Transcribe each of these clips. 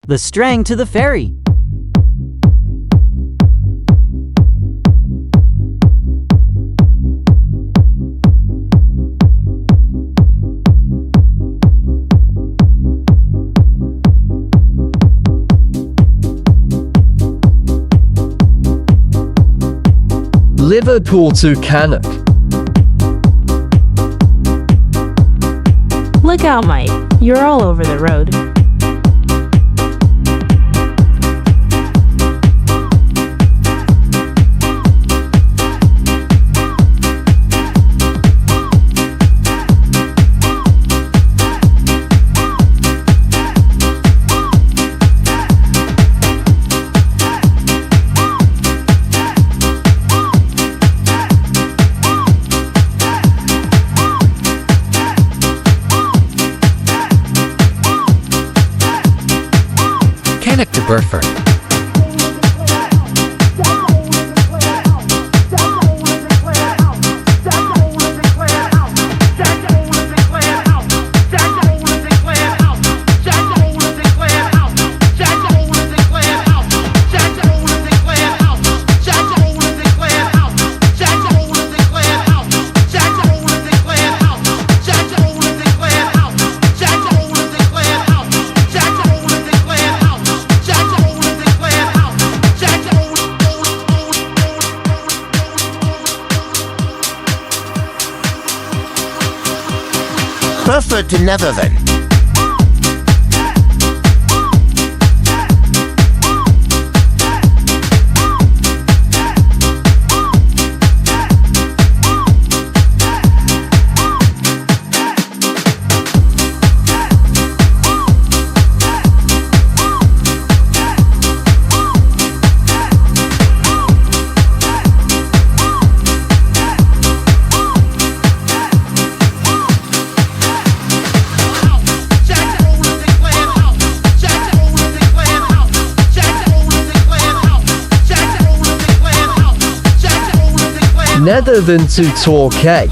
the string to the ferry. Liverpool to Cannock. Look out, Mike. You're all over the road. Cannock to Burford. Burford to Netherton. Netherton to Torquay.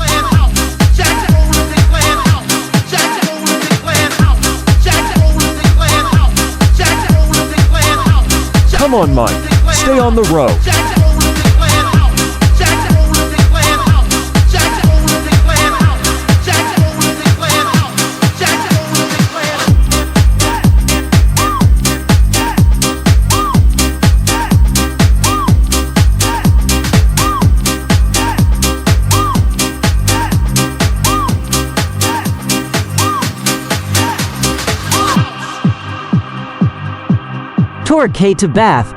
Come on, Mike. Stay on the road. Torquay to Bath.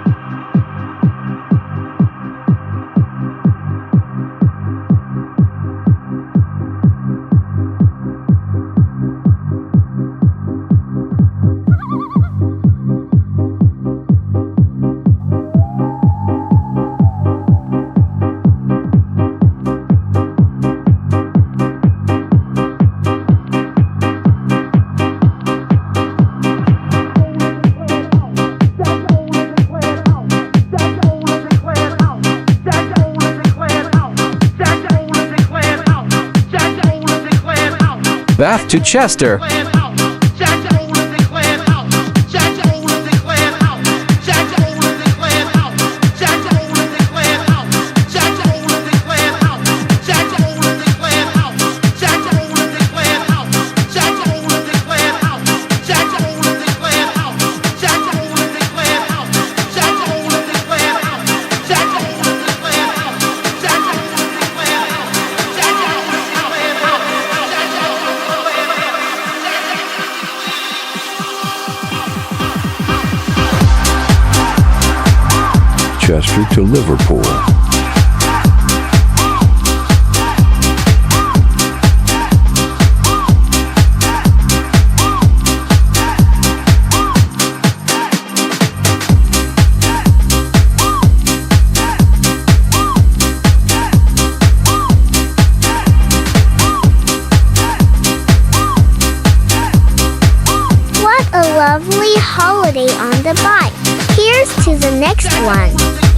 Bath to Chester. Chester to Liverpool. What a lovely holiday on the bike. Here's to the next one.